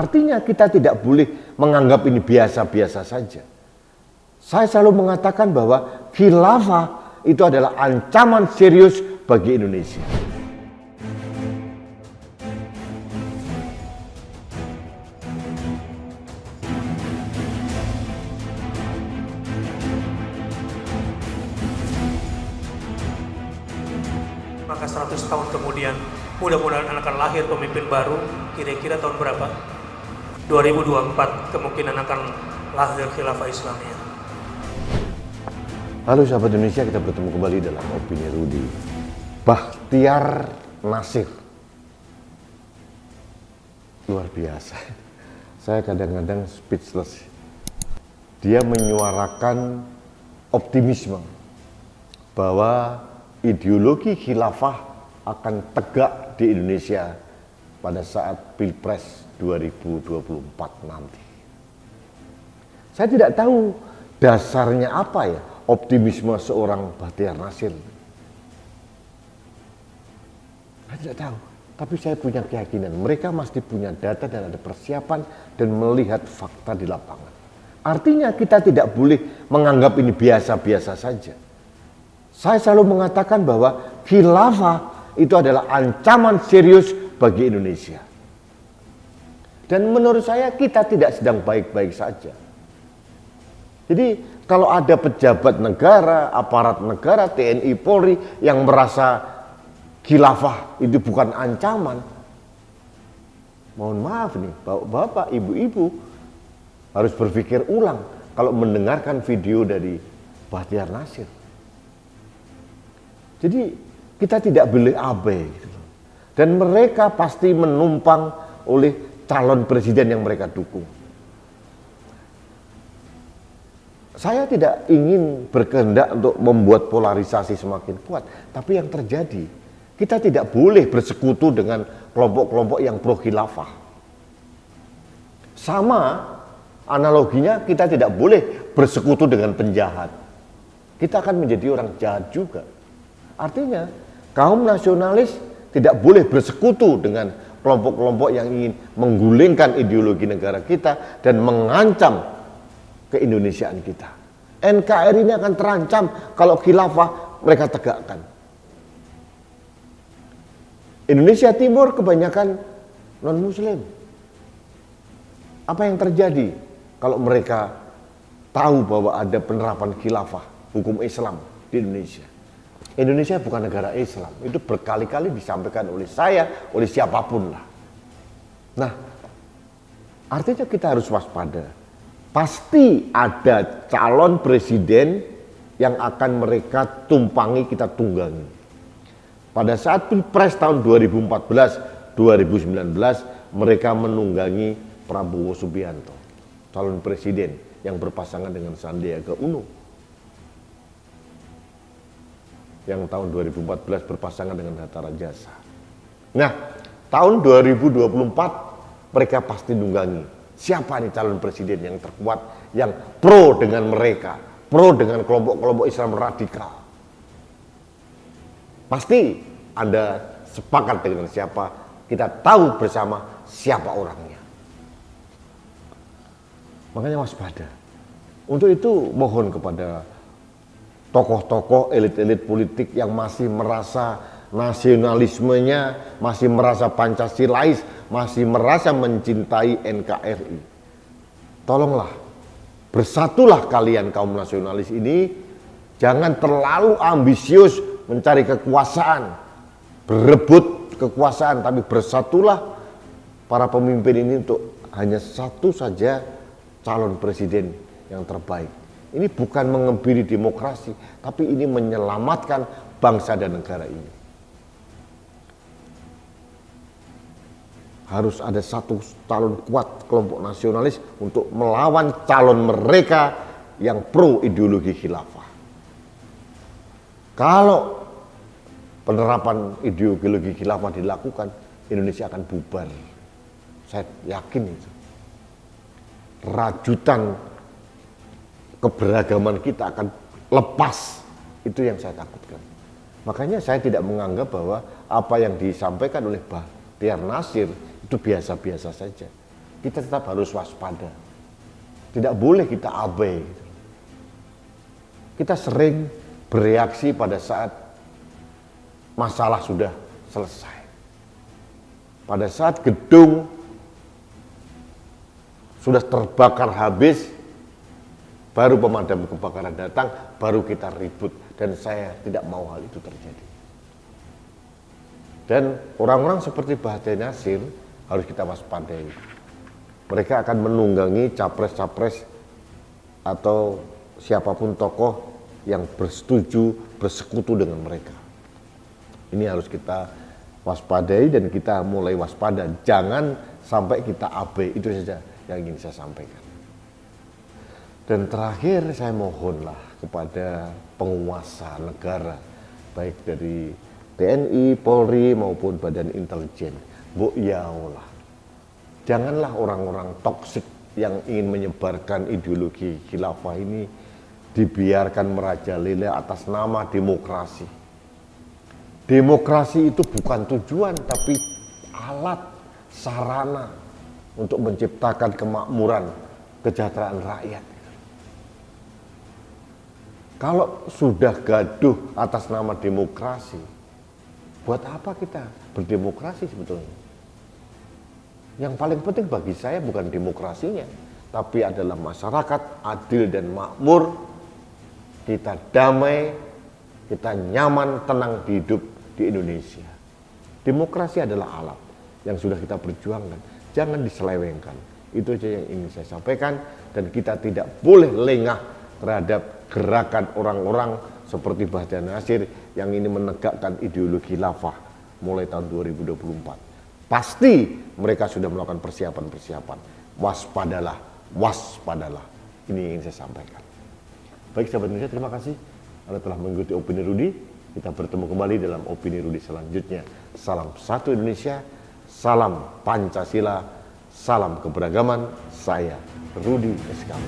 Artinya kita tidak boleh menganggap ini biasa-biasa saja. Saya selalu mengatakan bahwa khilafah itu adalah ancaman serius bagi Indonesia. Maka 100 tahun kemudian mudah-mudahan akan lahir pemimpin baru, kira-kira tahun berapa? 2024 kemungkinan akan lahir khilafah Islamiyah. Halo sahabat Indonesia, kita bertemu kembali dalam Opini Rudy. Bakhtiar Natsir, luar biasa. Saya kadang-kadang speechless. Dia menyuarakan optimisme bahwa ideologi khilafah akan tegak di Indonesia pada saat Pilpres 2024 nanti. Saya tidak tahu dasarnya apa ya optimisme seorang Bakhtiar Natsir. Saya tidak tahu, tapi saya punya keyakinan mereka pasti punya data dan ada persiapan dan melihat fakta di lapangan. Artinya kita tidak boleh menganggap ini biasa-biasa saja. Saya selalu mengatakan bahwa khilafah itu adalah ancaman serius bagi Indonesia. Dan menurut saya kita tidak sedang baik-baik saja. Jadi kalau ada pejabat negara, aparat negara, TNI, Polri yang merasa khilafah itu bukan ancaman, mohon maaf nih, bapak, ibu-ibu harus berpikir ulang kalau mendengarkan video dari Bakhtiar Natsir. Jadi kita tidak boleh abai gitu. Dan mereka pasti menumpang oleh calon presiden yang mereka dukung. Saya tidak ingin berkehendak untuk membuat polarisasi semakin kuat, tapi yang terjadi, kita tidak boleh bersekutu dengan kelompok-kelompok yang pro khilafah. Sama analoginya, kita tidak boleh bersekutu dengan penjahat. Kita akan menjadi orang jahat juga. Artinya, kaum nasionalis tidak boleh bersekutu dengan kelompok-kelompok yang ingin menggulingkan ideologi negara kita dan mengancam keindonesiaan kita. NKRI ini akan terancam kalau khilafah mereka tegakkan. Indonesia Timur kebanyakan non-muslim. Apa yang terjadi kalau mereka tahu bahwa ada penerapan khilafah, hukum Islam di Indonesia? Indonesia bukan negara Islam, itu berkali-kali disampaikan oleh saya, oleh siapapun lah. Nah, artinya kita harus waspada. Pasti ada calon presiden yang akan mereka tumpangi, kita tunggangi. Pada saat Pilpres tahun 2014-2019, mereka menunggangi Prabowo Subianto, calon presiden yang berpasangan dengan Sandiaga Uno. Yang tahun 2014 berpasangan dengan Hatta Rajasa. Nah, tahun 2024 mereka pasti nunggangi siapa nih calon presiden yang terkuat, yang pro dengan mereka, pro dengan kelompok-kelompok Islam radikal. Pasti Anda sepakat dengan siapa, kita tahu bersama siapa orangnya. Makanya waspada. Untuk itu mohon kepada tokoh-tokoh elit-elit politik yang masih merasa nasionalismenya, masih merasa Pancasilais, masih merasa mencintai NKRI. Tolonglah, bersatulah kalian kaum nasionalis ini, jangan terlalu ambisius mencari kekuasaan, berebut kekuasaan, tapi bersatulah para pemimpin ini untuk hanya satu saja calon presiden yang terbaik. Ini bukan mengebiri demokrasi, tapi ini menyelamatkan bangsa dan negara ini. Harus ada satu calon kuat kelompok nasionalis untuk melawan calon mereka yang pro ideologi khilafah. Kalau penerapan ideologi khilafah dilakukan, Indonesia akan bubar. Saya yakin itu. Rajutan keberagaman kita akan lepas, itu yang saya takutkan. Makanya saya tidak menganggap bahwa apa yang disampaikan oleh Bakhtiar Natsir itu biasa-biasa saja. kita tetap harus waspada. Tidak boleh kita abai. Kita sering bereaksi pada saat masalah sudah selesai. Pada saat gedung sudah terbakar habis, baru pemadam kebakaran datang, baru kita ribut. Dan saya tidak mau hal itu terjadi. Dan orang-orang seperti Bahdil Nasir harus kita waspadai. Mereka akan menunggangi capres-capres atau siapapun tokoh yang bersetuju bersekutu dengan mereka. Ini harus kita waspadai dan kita mulai waspada. Jangan sampai kita abai. Itu saja yang ingin saya sampaikan. Dan terakhir saya mohonlah kepada penguasa negara, baik dari TNI, Polri maupun Badan Intelijen, yaulah. Janganlah orang-orang toksik yang ingin menyebarkan ideologi khilafah ini dibiarkan merajalela atas nama demokrasi. Demokrasi itu bukan tujuan, tapi alat, sarana untuk menciptakan kemakmuran, kesejahteraan rakyat. Kalau sudah gaduh atas nama demokrasi, buat apa kita berdemokrasi sebetulnya? Yang paling penting bagi saya bukan demokrasinya, tapi adalah masyarakat adil dan makmur, kita damai, kita nyaman, tenang hidup di Indonesia. Demokrasi adalah alat yang sudah kita perjuangkan, jangan diselewengkan. Itu saja yang ingin saya sampaikan, dan kita tidak boleh lengah terhadap gerakan orang-orang seperti Bahdil Nasir yang ini menegakkan ideologi khilafah mulai tahun 2024. Pasti mereka sudah melakukan persiapan-persiapan. Waspadalah, waspadalah. Ini yang ingin saya sampaikan. Baik sahabat Indonesia, terima kasih Anda telah mengikuti Opini Rudi. Kita bertemu kembali dalam Opini Rudi selanjutnya. Salam satu Indonesia, salam Pancasila, salam keberagaman. Saya Rudi Eskam.